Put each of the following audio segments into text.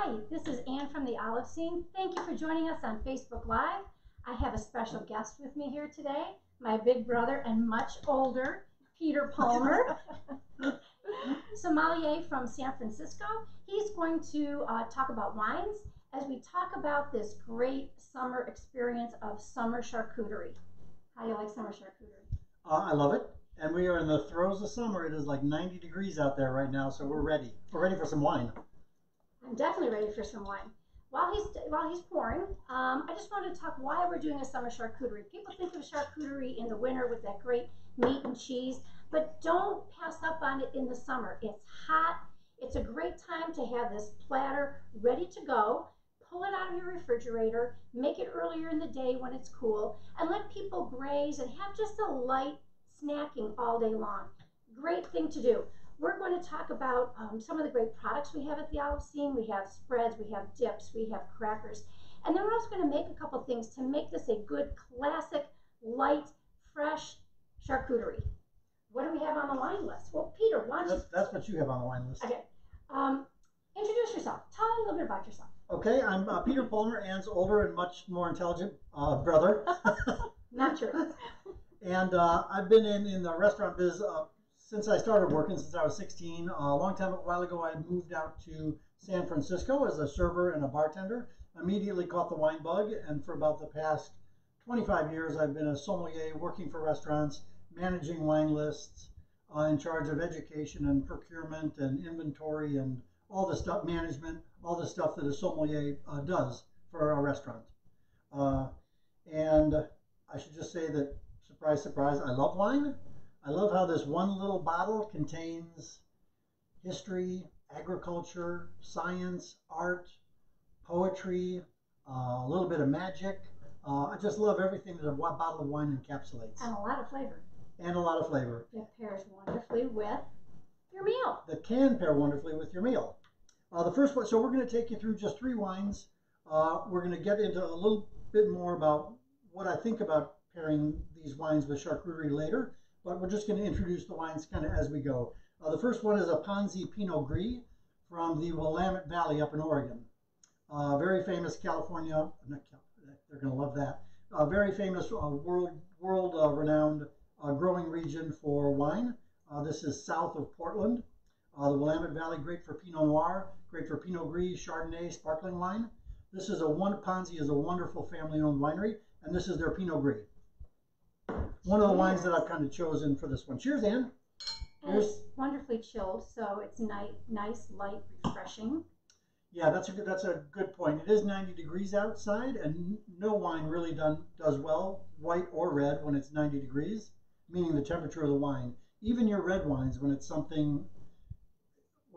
Hi, this is Ann from the Olive Scene. Thank you for joining us on Facebook Live. I have a special guest with me here today, my big brother and much older, Peter Palmer, sommelier from San Francisco. He's going to talk about wines as we talk about this great summer experience of summer charcuterie. How do you like summer charcuterie? I love it. And we are in the throes of summer. It is like 90 degrees out there right now, so we're ready. We're ready for some wine. I'm definitely ready for some wine. While he's pouring, I just wanted to talk why we're doing a summer charcuterie. People think of charcuterie in the winter with that great meat and cheese, but don't pass up on it in the summer. It's hot. It's a great time to have this platter ready to go. Pull it out of your refrigerator, make it earlier in the day when it's cool, and let people graze and have just a light snacking all day long. Great thing to do. We're going to talk about some of the great products we have at the Olive Scene. We have spreads, we have dips, we have crackers. And then we're also going to make a couple things to make this a good, classic, light, fresh charcuterie. What do we have on the wine list? Well, Peter, why don't you... That's what you have on the wine list. Okay. Introduce yourself. Tell a little bit about yourself. Okay, I'm Peter Palmer, Ann's older and much more intelligent brother. Not true. And I've been in the restaurant biz since I started working, since I was 16. A while ago, I moved out to San Francisco as a server and a bartender. Immediately caught the wine bug, and for about the past 25 years, I've been a sommelier working for restaurants, managing wine lists, in charge of education and procurement and inventory and all the stuff, management, all the stuff that a sommelier does for a restaurant. And I should just say that, surprise, surprise, I love wine. I love how this one little bottle contains history, agriculture, science, art, poetry, a little bit of magic. I just love everything that a bottle of wine encapsulates. And a lot of flavor. And a lot of flavor. It pairs wonderfully with your meal. That can pair wonderfully with your meal. The first one, so we're going to take you through just 3 wines. We're going to get into a little bit more about what I think about pairing these wines with charcuterie later, but we're just going to introduce the wines kind of as we go. The first one is a Ponzi Pinot Gris from the Willamette Valley up in Oregon. Very famous California, they're going to love that. Very famous world-renowned growing region for wine. This is south of Portland. The Willamette Valley, great for Pinot Noir, great for Pinot Gris, Chardonnay, sparkling wine. This is Ponzi is a wonderful family-owned winery, and this is their Pinot Gris. One of the wines that I've kind of chosen for this one. Cheers, Ann. And it's wonderfully chilled, so it's nice, light, refreshing. Yeah, that's a good point. It is 90 degrees outside, and no wine really does well, white or red, when it's 90 degrees, meaning the temperature of the wine. Even your red wines, when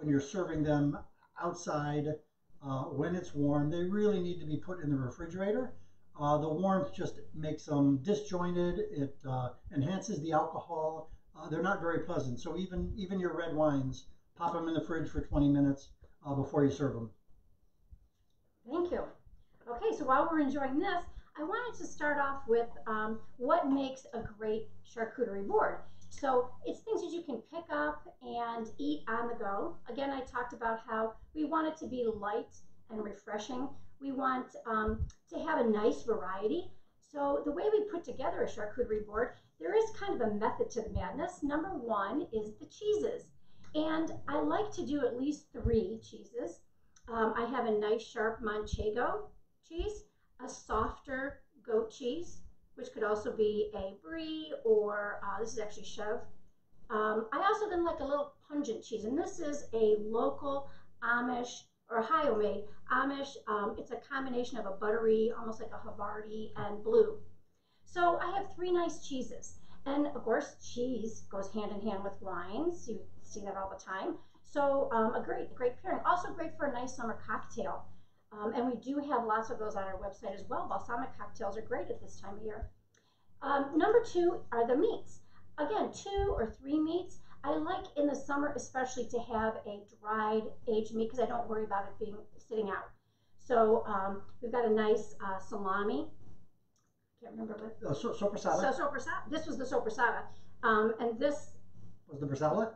you're serving them outside, when it's warm, they really need to be put in the refrigerator. The warmth just makes them disjointed. It enhances the alcohol. They're not very pleasant. So even your red wines, pop them in the fridge for 20 minutes before you serve them. Thank you. Okay, so while we're enjoying this, I wanted to start off with what makes a great charcuterie board. So it's things that you can pick up and eat on the go. Again, I talked about how we want it to be light and refreshing. We want to have a nice variety. So the way we put together a charcuterie board, there is kind of a method to the madness. Number 1 is the cheeses. And I like to do at least 3 cheeses. I have a nice sharp Manchego cheese, a softer goat cheese, which could also be a brie, or this is actually chèvre. I also then like a little pungent cheese, and this is a local Amish or Ohio-made Amish. It's a combination of a buttery, almost like a Havarti, and blue. So I have 3 nice cheeses. And of course, cheese goes hand in hand with wines. You see that all the time. So a great pairing. Also great for a nice summer cocktail. And we do have lots of those on our website as well. Balsamic cocktails are great at this time of year. Number 2 are the meats. Again, 2 or 3 meats. I like in the summer especially to have a dried aged meat because I don't worry about it sitting out. So we've got a nice salami. I can't remember what. Sopressata. Sopressata. This was the sopressata. And this was the bresaola.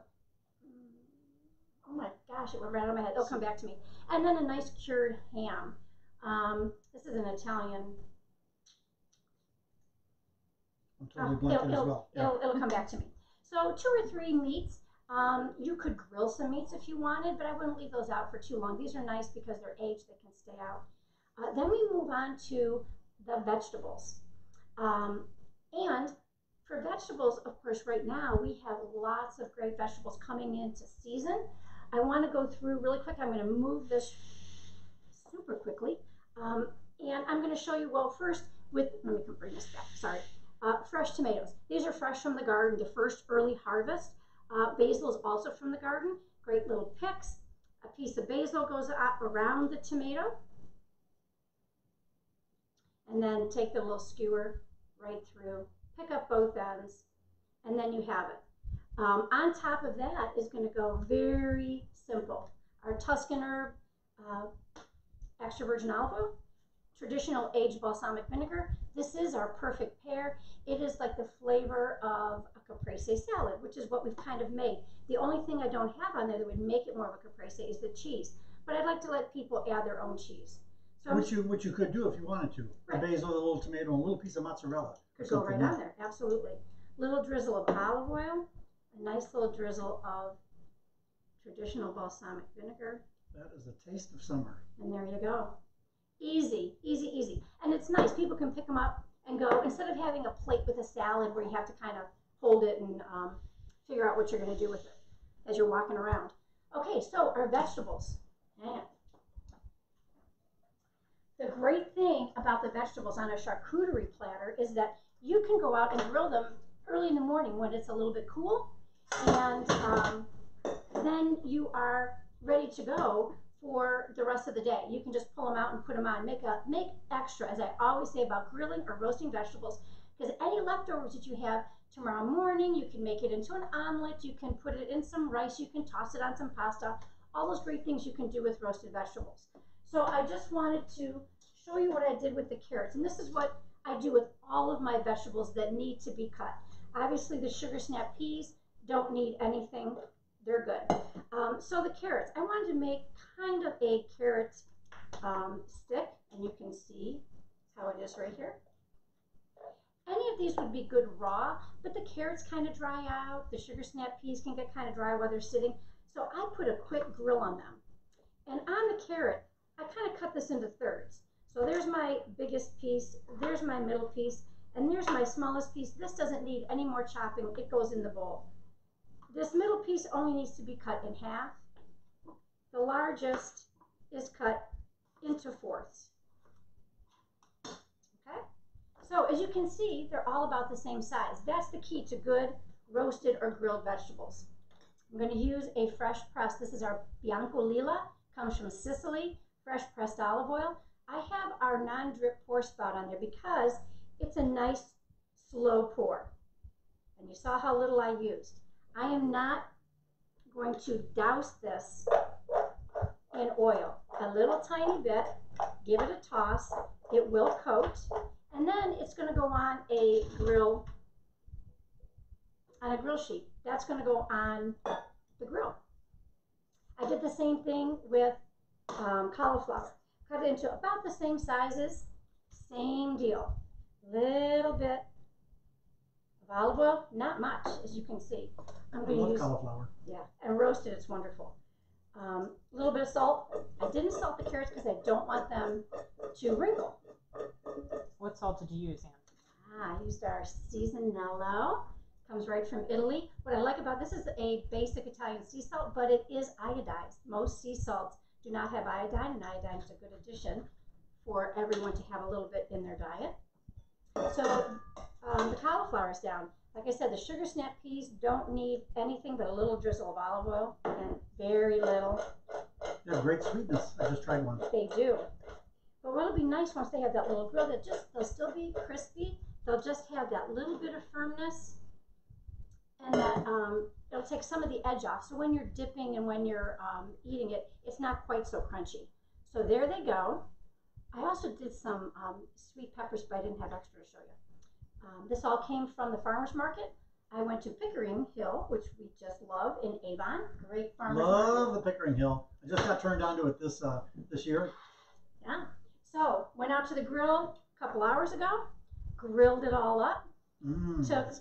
Oh my God, gosh, it went right out of my head. It'll come back to me. And then a nice cured ham. This is an Italian. I'm totally blanking as well. Yeah. It'll come back to me. So 2 or 3 meats. You could grill some meats if you wanted, but I wouldn't leave those out for too long. These are nice because they're aged, they can stay out. Then we move on to the vegetables. And for vegetables, of course, right now we have lots of great vegetables coming into season. I want to go through really quick. I'm going to move this super quickly. And I'm going to show you, well, first let me bring this back, sorry. Fresh tomatoes. These are fresh from the garden, the first early harvest. Basil is also from the garden. Great little picks. A piece of basil goes around the tomato. And then take the little skewer right through, pick up both ends, and then you have it. On top of that is going to go very simple. Our Tuscan herb, extra virgin olive oil, traditional aged balsamic vinegar. This is our perfect pair. It is like the flavor of a caprese salad, which is what we've kind of made. The only thing I don't have on there that would make it more of a caprese is the cheese. But I'd like to let people add their own cheese. So which you could do if you wanted to. Right. The basil, a little tomato, and a little piece of mozzarella. Could go right on there, absolutely. Little drizzle of olive oil, a nice little drizzle of traditional balsamic vinegar. That is a taste of summer. And there you go. Easy, easy, easy. And it's nice. People can pick them up and go, instead of having a plate with a salad where you have to kind of hold it and figure out what you're going to do with it as you're walking around. Okay, so our vegetables. Man. The great thing about the vegetables on a charcuterie platter is that you can go out and grill them early in the morning when it's a little bit cool, and then you are ready to go for the rest of the day. You can just pull them out and put them on. Make extra, as I always say about grilling or roasting vegetables, because any leftovers that you have tomorrow morning, you can make it into an omelet, you can put it in some rice, you can toss it on some pasta, all those great things you can do with roasted vegetables. So I just wanted to show you what I did with the carrots. And this is what I do with all of my vegetables that need to be cut. Obviously the sugar snap peas don't need anything. They're good. So the carrots, I wanted to make kind of a carrot stick, and you can see how it is right here. Any of these would be good raw, but the carrots kind of dry out. The sugar snap peas can get kind of dry while they're sitting. So I put a quick grill on them. And on the carrot, I kind of cut this into thirds. So there's my biggest piece, there's my middle piece, and there's my smallest piece. This doesn't need any more chopping, it goes in the bowl. This middle piece only needs to be cut in half. The largest is cut into fourths. Okay? So as you can see, they're all about the same size. That's the key to good roasted or grilled vegetables. I'm going to use a fresh press. This is our Bianco Lilla, comes from Sicily, fresh pressed olive oil. I have our non-drip pour spout on there because it's a nice slow pour. And you saw how little I used. I am not going to douse this in oil. A little tiny bit, give it a toss, it will coat, and then it's going to go on a grill sheet. That's going to go on the grill. I did the same thing with cauliflower. Cut it into about the same sizes, same deal. Little bit of olive oil, not much, as you can see. I'm going to use cauliflower. Yeah, and roasted, it's wonderful. A little bit of salt. I didn't salt the carrots because I don't want them to wrinkle. What salt did you use, Ann? I used our Seasonello. Comes right from Italy. What I like about this is a basic Italian sea salt, but it is iodized. Most sea salts do not have iodine, and iodine is a good addition for everyone to have a little bit in their diet. So the cauliflower is down. Like I said, the sugar snap peas don't need anything but a little drizzle of olive oil and very little. They have great sweetness. I just tried one. They do. But what'll be nice once they have that little grill, they'll still be crispy. They'll just have that little bit of firmness, and that it'll take some of the edge off. So when you're dipping and when you're eating it, it's not quite so crunchy. So there they go. I also did some sweet peppers, but I didn't have extra to show you. This all came from the farmer's market. I went to Pickering Hill, which we just love, in Avon. Great farmers Love market. the Pickering Hill. I just got turned on to it this year. Yeah. So went out to the grill a couple hours ago, grilled it all up. Took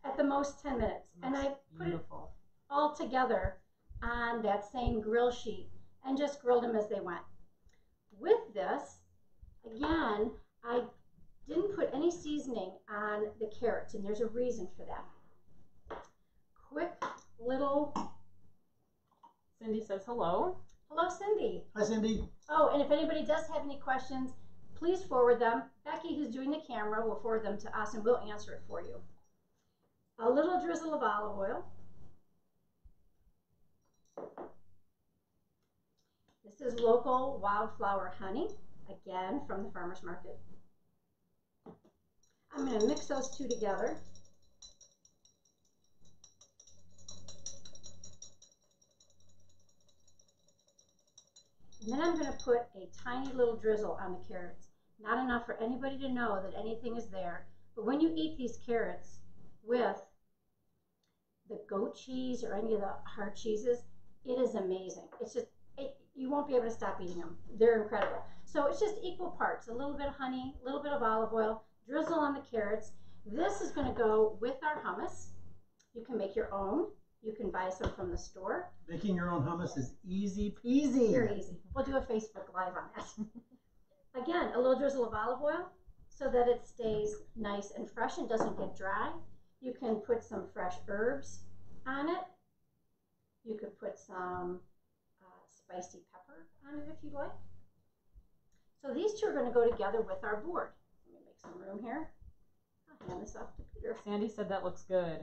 at the most 10 minutes, and I put it all together on that same grill sheet and just grilled them as they went. With this, again, I didn't put any seasoning on the carrots, and there's a reason for that. Quick little. Cindy says hello. Hello, Cindy. Hi, Cindy. Oh, and if anybody does have any questions, please forward them. Becky, who's doing the camera, will forward them to us, and we'll answer it for you. A little drizzle of olive oil. This is local wildflower honey, again from the farmer's market. I'm going to mix those two together. And then I'm going to put a tiny little drizzle on the carrots. Not enough for anybody to know that anything is there. But when you eat these carrots with the goat cheese or any of the hard cheeses, it is amazing. It's just, you won't be able to stop eating them. They're incredible. So it's just equal parts, a little bit of honey, a little bit of olive oil, drizzle on the carrots. This is going to go with our hummus. You can make your own. You can buy some from the store. Making your own hummus is easy peasy. Very easy. We'll do a Facebook Live on that. Again, a little drizzle of olive oil so that it stays nice and fresh and doesn't get dry. You can put some fresh herbs on it. You could put some spicy pepper on it if you'd like. So these two are going to go together with our board. Let me make some room here. I'll hand this off to Peter. Sandy said that looks good.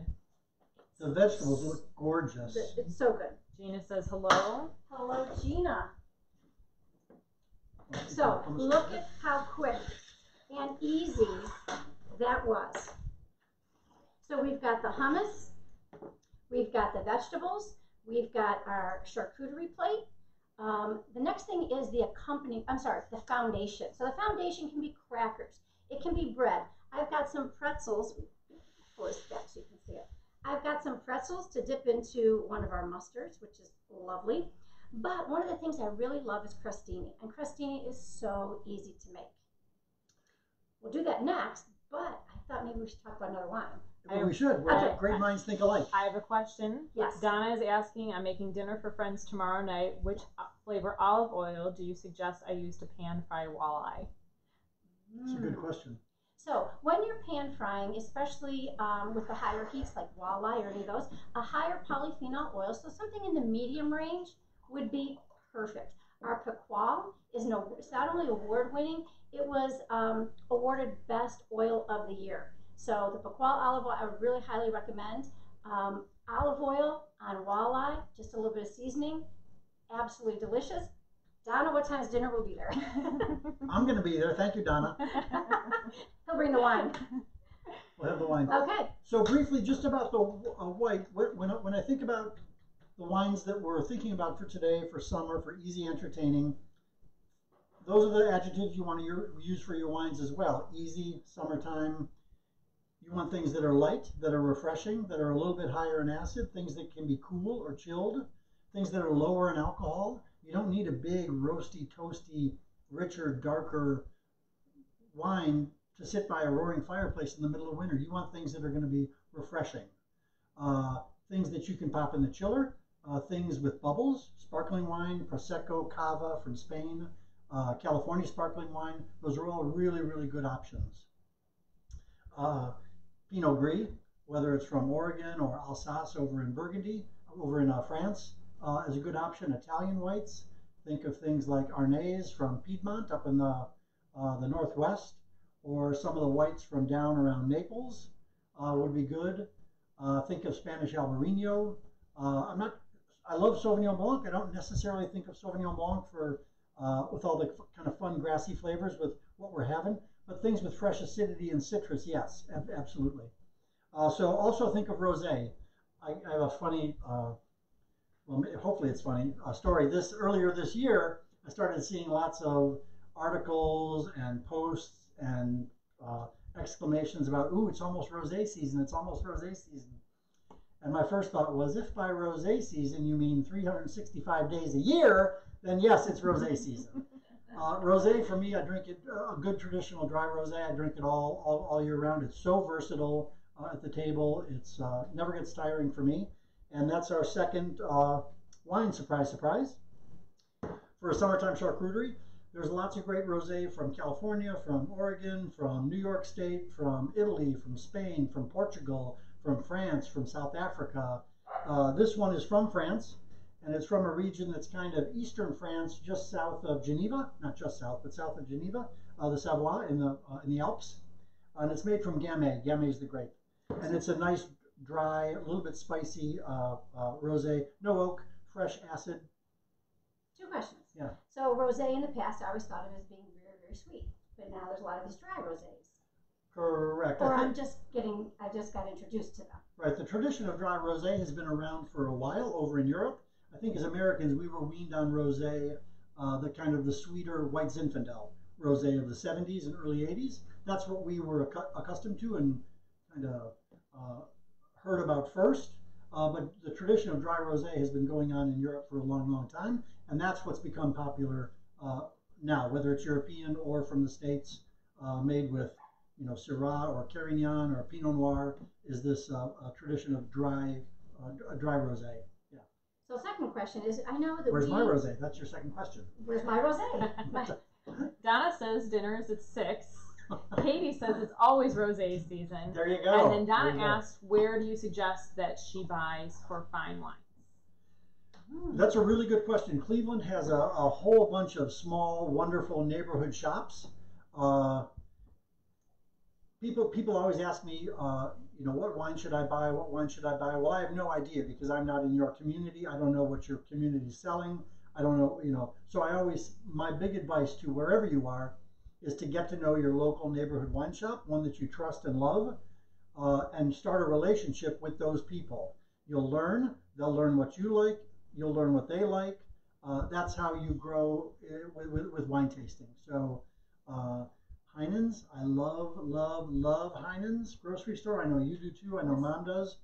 The vegetables look gorgeous. It's so good. Gina says hello. Hello, Gina. So look at how quick and easy that was. So we've got the hummus, we've got the vegetables, we've got our charcuterie plate. The next thing is the foundation. So the foundation can be crackers. It can be bread. I've got some pretzels. Pull this back so you can see it. I've got some pretzels to dip into one of our mustards, which is lovely. But one of the things I really love is crostini, and crostini is so easy to make. We'll do that next, but I thought maybe we should talk about another wine. Well, we should. Great minds think alike. I have a question. Yes. Donna is asking, I'm making dinner for friends tomorrow night. Which flavor olive oil do you suggest I use to pan fry walleye? That's a good question. So when you're pan frying, especially with the higher heats like walleye or any of those, a higher polyphenol oil, so something in the medium range would be perfect. Our Pequal is not only award-winning, it was awarded Best Oil of the Year. So the Pequal olive oil, I would really highly recommend. Olive oil on walleye, just a little bit of seasoning, absolutely delicious. Donna, what time's dinner? We'll be there. I'm going to be there. Thank you, Donna. He'll bring the wine. We'll have the wine. Okay. So briefly, just about the white, when I think about the wines that we're thinking about for today, for summer, for easy entertaining, those are the adjectives you want to use for your wines as well. Easy, summertime. You want things that are light, that are refreshing, that are a little bit higher in acid, things that can be cool or chilled, things that are lower in alcohol. You don't need a big, roasty, toasty, richer, darker wine to sit by a roaring fireplace in the middle of winter. You want things that are going to be refreshing. Things that you can pop in the chiller, things with bubbles, sparkling wine, Prosecco, Cava from Spain, California sparkling wine. Those are all really, really good options. Pinot Gris, whether it's from Oregon or Alsace over in Burgundy, over in France, is a good option. Italian whites, think of things like Arnaise from Piedmont up in the northwest, or some of the whites from down around Naples would be good. Think of Spanish Albarino. I love Sauvignon Blanc. I don't necessarily think of Sauvignon Blanc with all the kind of fun grassy flavors with what we're having, but things with fresh acidity and citrus, yes, absolutely. So also think of rosé. I have a funny, well, hopefully it's funny, story. Earlier this year, I started seeing lots of articles and posts and exclamations about, ooh, it's almost rosé season, it's almost rosé season. And my first thought was, if by rosé season you mean 365 days a year, then yes, it's rosé season. Rosé, for me, I drink it, a good traditional dry rosé, I drink it all year round. It's so versatile at the table. It's never gets tiring for me. And that's our second wine, surprise, surprise. For a summertime charcuterie, there's lots of great rosé from California, from Oregon, from New York State, from Italy, from Spain, from Portugal, from France, from South Africa. This one is from France, and it's from a region that's kind of eastern France, just south of Geneva, not just south, but south of Geneva, the Savoie in the Alps. And it's made from Gamay. Gamay is the grape. And it's a nice, dry, a little bit spicy rosé, no oak, fresh acid. 2 questions. Yeah. So rosé in the past, I always thought of it as being very, very sweet, but now there's a lot of these dry rosés. Correct. Or I just got introduced to them. Right. The tradition of dry rosé has been around for a while over in Europe. I think as Americans, we were weaned on rosé, the kind of the sweeter white Zinfandel rosé of the 70s and early 80s. That's what we were accustomed to and kind of heard about first. But the tradition of dry rosé has been going on in Europe for a long, long time, and that's what's become popular now, whether it's European or from the States, made with Syrah or Carignan or Pinot Noir, is this tradition of dry rosé. Yeah. So second question is, I know that Where's my rosé? That's your second question. Where's my rosé? Donna says dinner is at 6. Katie says it's always rosé season. There you go. And then Donna asked, where do you suggest that she buys for fine wines? That's a really good question. Cleveland has a whole bunch of small, wonderful neighborhood shops. People always ask me, what wine should I buy? What wine should I buy? Well, I have no idea because I'm not in your community. I don't know what your community is selling. I don't know, So my big advice to wherever you are is to get to know your local neighborhood wine shop, one that you trust and love, and start a relationship with those people. You'll learn. They'll learn what you like. You'll learn what they like. That's how you grow with wine tasting. So Heinen's, I love Heinen's grocery store. I know you do too. I know Mom does.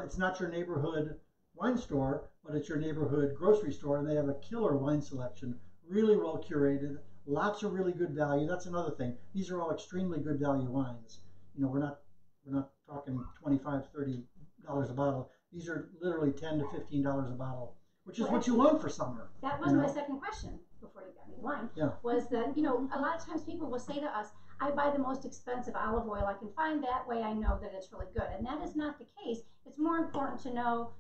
It's not your neighborhood wine store, but it's your neighborhood grocery store, and they have a killer wine selection, really well curated, lots of really good value. That's another thing. These are all extremely good value wines. We're not talking $25, $30 a bottle. These are literally $10 to $15 a bottle, which is what you want for summer. That was my second question before you got me the wine. Yeah. Was that, a lot of times people will say to us, I buy the most expensive olive oil I can find. That way I know that it's really good. And that is not the case. It's more important to know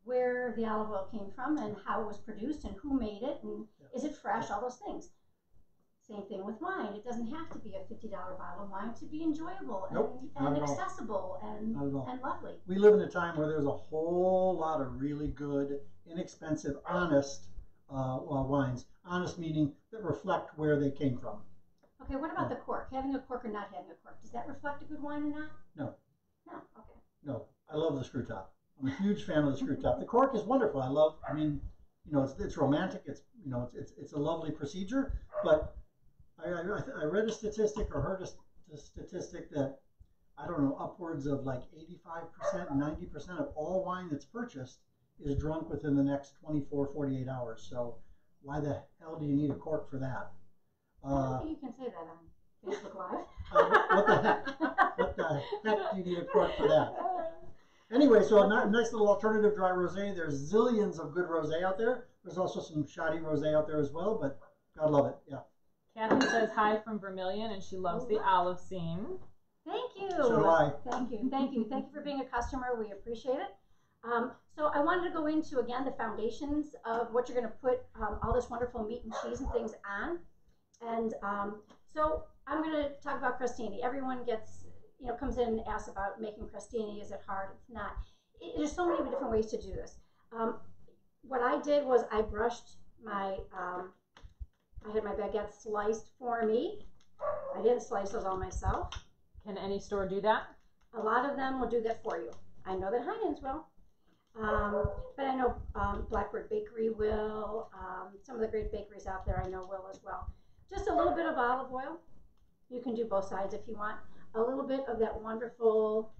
where the olive oil came from and how it was produced and who made it and is it fresh, all those things. Same thing with wine. It doesn't have to be a $50 bottle of wine to be enjoyable and accessible and lovely. We live in a time where there's a whole lot of really good, inexpensive, honest wines. Honest meaning that reflect where they came from. Okay, what about the cork? Having a cork or not having a cork? Does that reflect a good wine or not? No. No, okay. No, I love the screw top. I'm a huge fan of the screw top. The cork is wonderful. It's romantic. It's a lovely procedure, but I read a statistic or heard a statistic that, I don't know, upwards of like 85%, 90% of all wine that's purchased is drunk within the next 24, 48 hours. So why the hell do you need a cork for that? I don't think you can say that on Facebook Live. What the heck do you need a cork for that? Anyway, so a nice little alternative dry rosé. There's zillions of good rosé out there. There's also some shoddy rosé out there as well, but God love it. Yeah. Kathy says hi from Vermilion, and she loves the olive scene. Thank you. So do I. Thank you. Thank you for being a customer. We appreciate it. So I wanted to go into, again, the foundations of what you're going to put all this wonderful meat and cheese and things on. And so I'm going to talk about crostini. Everyone comes in and asks about making crostini. Is it hard? It's not. There's so many different ways to do this. What I did was I brushed I had my baguettes sliced for me. I didn't slice those all myself. Can any store do that? A lot of them will do that for you. I know that Heinen's will. But I know Blackbird Bakery will. Some of the great bakeries out there I know will as well. Just a little bit of olive oil. You can do both sides if you want. a little bit of that wonderful,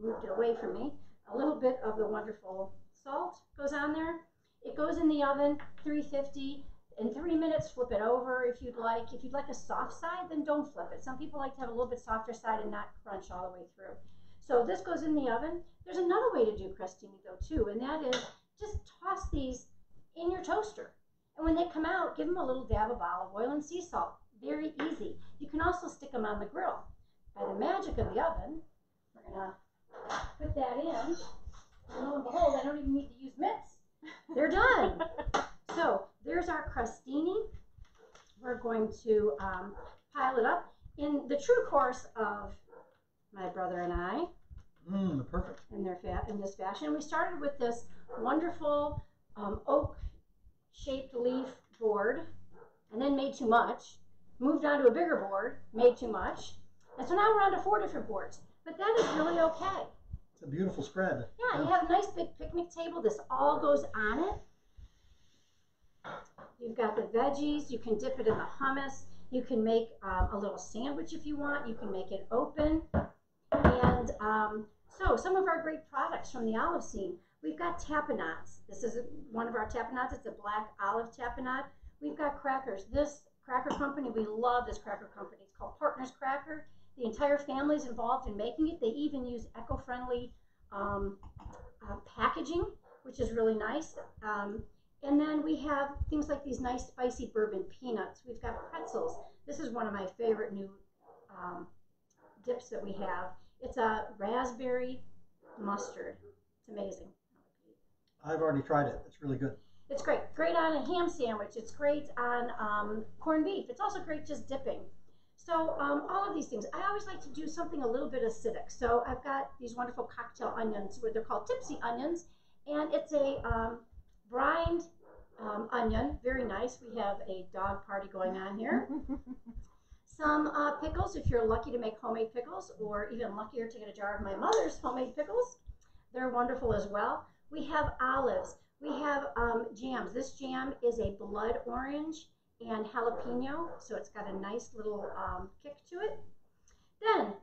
moved it away from me, a little bit of the wonderful salt goes on there. It goes in the oven, 350. In 3 minutes, flip it over if you'd like. If you'd like a soft side, then don't flip it. Some people like to have a little bit softer side and not crunch all the way through. So this goes in the oven. There's another way to do crostini though too, and that is just toss these in your toaster. And when they come out, give them a little dab of olive oil and sea salt. Very easy. You can also stick them on the grill. By the magic of the oven, we're gonna put that in. And lo and behold, I don't even need to use mitts. They're done. So there's our crostini. We're going to pile it up in the true course of my brother and I. Perfect. In this fashion, we started with this wonderful oak-shaped leaf board, and then made too much. Moved on to a bigger board, made too much, and so now we're on to 4 different boards. But that is really okay. It's a beautiful spread. Yeah, you have a nice big picnic table. This all goes on it. You've got the veggies. You can dip it in the hummus. You can make a little sandwich if you want. You can make it open. And so some of our great products from the olive scene. We've got tapenades. This is one of our tapenades. It's a black olive tapenade. We've got crackers. This cracker company, we love this cracker company. It's called Partners Cracker. The entire family is involved in making it. They even use eco-friendly packaging, which is really nice. And then we have things like these nice spicy bourbon peanuts. We've got pretzels. This is one of my favorite new dips that we have. It's a raspberry mustard. It's amazing. I've already tried it. It's really good. It's great. Great on a ham sandwich. It's great on corned beef. It's also great just dipping. So all of these things. I always like to do something a little bit acidic. So I've got these wonderful cocktail onions, where they're called tipsy onions. And it's a brined onion. Very nice. We have a dog party going on here. Some pickles, if you're lucky to make homemade pickles, or even luckier to get a jar of my mother's homemade pickles. They're wonderful as well. We have olives. We have jams. This jam is a blood orange and jalapeno, so it's got a nice little kick to it. Then,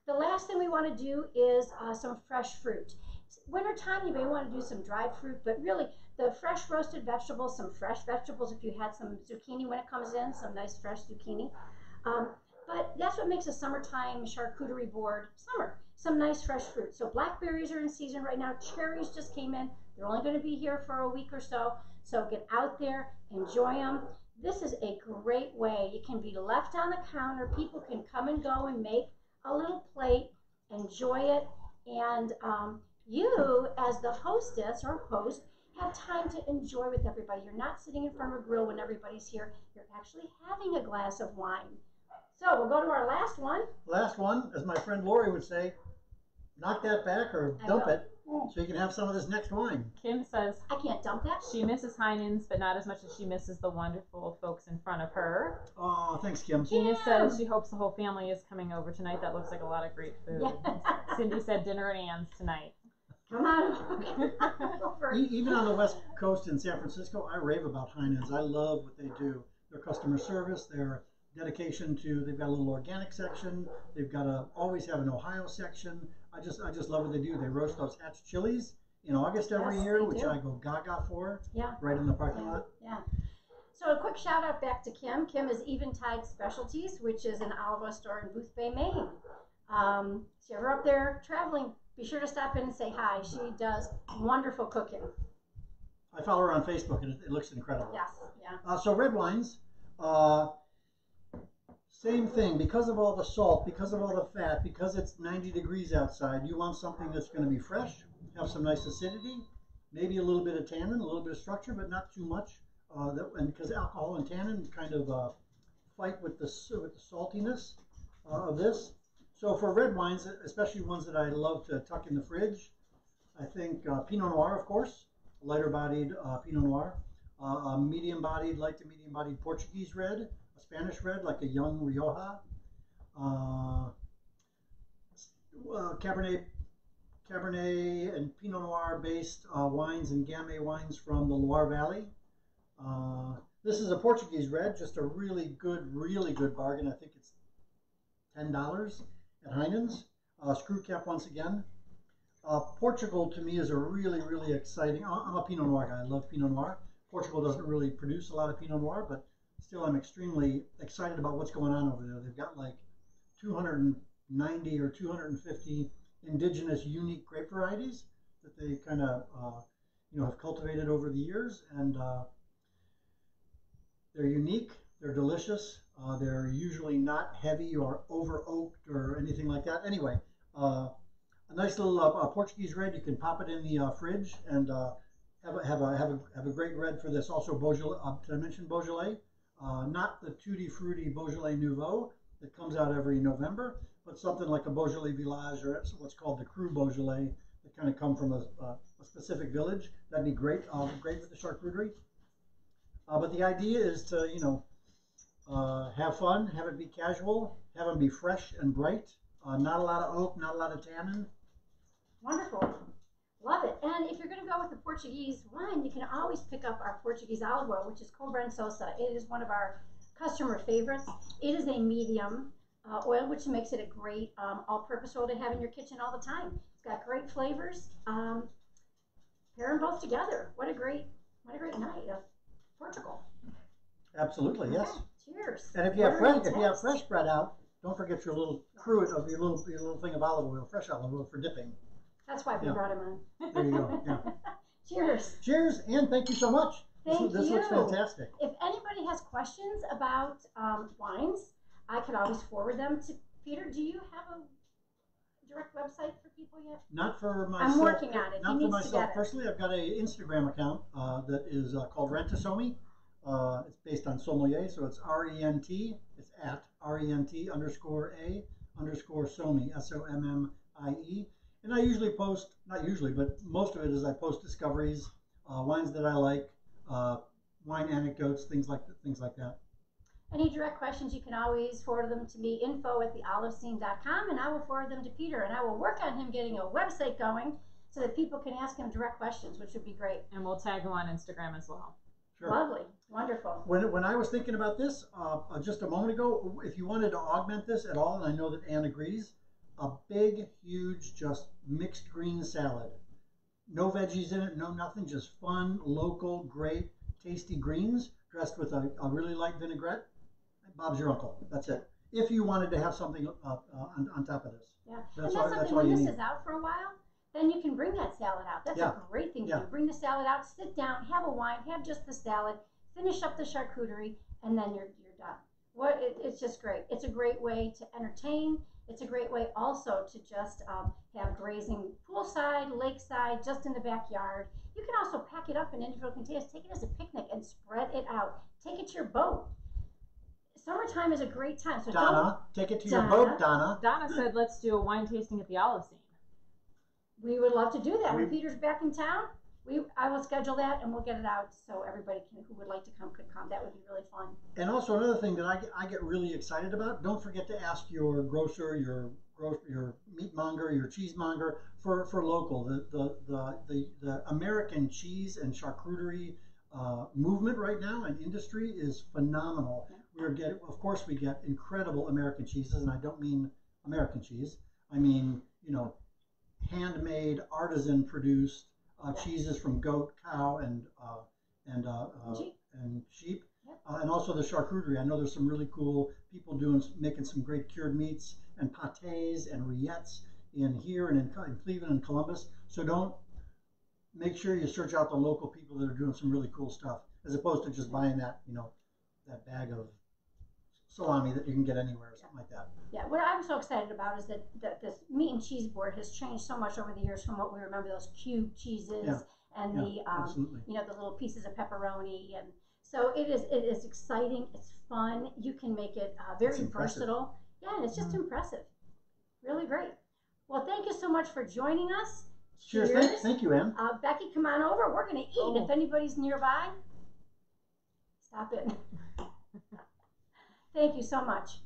the last thing we want to do is some fresh fruit. Wintertime, you may want to do some dried fruit, but really, the fresh roasted vegetables, some fresh vegetables, if you had some zucchini when it comes in, some nice fresh zucchini. But that's what makes a summertime charcuterie board summer. Some nice fresh fruit. So blackberries are in season right now. Cherries just came in. They're only going to be here for a week or so. So get out there, enjoy them. This is a great way. It can be left on the counter. People can come and go and make a little plate, enjoy it. And you, as the hostess or host, have time to enjoy with everybody. You're not sitting in front of a grill when everybody's here. You're actually having a glass of wine. So we'll go to our last one. Last one, as my friend Lori would say, knock that back or dump it so you can have some of this next wine. Kim says I can't dump that. she misses Heinen's, but not as much as she misses the wonderful folks in front of her. Oh, thanks, Kim. Gina says she hopes the whole family is coming over tonight. That looks like a lot of great food. Yeah. Cindy said dinner at Ann's tonight. Come on over. Even on the West Coast in San Francisco, I rave about Heinen's. I love what they do. Their customer service, their dedication to, they've got a little organic section. They've got always have an Ohio section. I just love what they do. They roast those hatch chilies in August every year, which I go gaga for. Yeah. Right in the parking lot. Yeah. So a quick shout out back to Kim. Kim is Eventide Specialties, which is an olive oil store in Boothbay, Maine. So if you're up there traveling, be sure to stop in and say hi. She does wonderful cooking. I follow her on Facebook, and it looks incredible. Yes, yeah. So red wines, same thing. Because of all the salt, because of all the fat, because it's 90 degrees outside, you want something that's going to be fresh, have some nice acidity, maybe a little bit of tannin, a little bit of structure, but not too much. And because alcohol and tannin kind of fight with the saltiness of this. So for red wines, especially ones that I love to tuck in the fridge, I think Pinot Noir, of course, a lighter-bodied Pinot Noir, a medium-bodied, light to medium-bodied Portuguese red, a Spanish red like a young Rioja, Cabernet and Pinot Noir based wines and Gamay wines from the Loire Valley. This is a Portuguese red, just a really good bargain. I think it's $10 at Heinen's. Screw cap once again. Portugal to me is a really, really exciting. I'm a Pinot Noir guy. I love Pinot Noir. Portugal doesn't really produce a lot of Pinot Noir, but still I'm extremely excited about what's going on over there. They've got like 290 or 250 indigenous unique grape varieties that they kind of have cultivated over the years, and they're unique, they're delicious, they're usually not heavy or over oaked or anything like that. Anyway, a nice little Portuguese red. You can pop it in the fridge and have a great red for this. Also Beaujolais. Did I mention Beaujolais? Not the Tutti Frutti Beaujolais Nouveau that comes out every November, but something like a Beaujolais Village or what's called the Cru Beaujolais that kind of come from a specific village. That'd be great. Great with the charcuterie. But the idea is to have fun, have it be casual, have them be fresh and bright. Not a lot of oak, not a lot of tannin. Wonderful. Love it. And if you're going to go with the Portuguese wine, you can always pick up our Portuguese olive oil, which is Cobrançosa. It is one of our customer favorites. It is a medium oil, which makes it a great all-purpose oil to have in your kitchen all the time. It's got great flavors. Pair them both together. What a great night of Portugal. Absolutely, yes. Okay, cheers. And if you have fresh bread out, don't forget your little cruet of your little thing of olive oil, fresh olive oil for dipping. That's why we brought him on. There you go. Yeah. Cheers. Cheers, and thank you so much. This looks fantastic. If anybody has questions about wines, I could always forward them to Peter. Do you have a direct website for people yet? Not for myself. I'm working on it. Not for myself personally. I've got an Instagram account that is called Rent-A-Sommie. It's based on sommelier, so it's RENT. It's at RENT_A_Sommie, SOMMIE. And I usually post, not usually, but most of it is I post discoveries, wines that I like, wine anecdotes, things like that. Any direct questions, you can always forward them to me, info@theolivescene.com, and I will forward them to Peter, and I will work on him getting a website going so that people can ask him direct questions, which would be great. And we'll tag him on Instagram as well. Sure. Lovely. Wonderful. When I was thinking about this just a moment ago, if you wanted to augment this at all, and I know that Anne agrees, a big, huge, just mixed green salad. No veggies in it, no nothing, just fun, local, great, tasty greens dressed with a really light vinaigrette. Bob's your uncle. That's it. If you wanted to have something on top of this. Yeah. That's something when this is out for a while, then you can bring that salad out. That's a great thing to do. Bring the salad out, sit down, have a wine, have just the salad, finish up the charcuterie, and then you're done. It's just great. It's a great way to entertain. It's a great way also to just have grazing poolside, lakeside, just in the backyard. You can also pack it up in individual containers, take it as a picnic, and spread it out. Take it to your boat. Summertime is a great time. So Donna, take it to your boat, Donna. Donna said, let's do a wine tasting at the Olive Scene. We would love to do that. When Peter's back in town, I will schedule that and we'll get it out so everybody who would like to come could come. That would be really fun. And also another thing that I get really excited about, don't forget to ask your grocer, your meat monger, your cheesemonger for local. The American cheese and charcuterie movement right now and industry is phenomenal. Yeah. Of course we get incredible American cheeses, and I don't mean American cheese. I mean, handmade, artisan produced cheeses from goat, cow, and sheep, and also the charcuterie. I know there's some really cool people making some great cured meats and pâtés and rillettes in here and in Cleveland and Columbus. So make sure you search out the local people that are doing some really cool stuff, as opposed to just buying that that bag of salami that you can get anywhere or something like that. Yeah, what I'm so excited about is that this meat and cheese board has changed so much over the years from what we remember, those cube cheeses and the the little pieces of pepperoni, and so it is exciting. It's fun. You can make it very versatile. Yeah, and it's just impressive. Really great. Well, thank you so much for joining us. Cheers. Thank you, Ann. Becky, come on over. We're going to eat. If anybody's nearby, stop in. Thank you so much.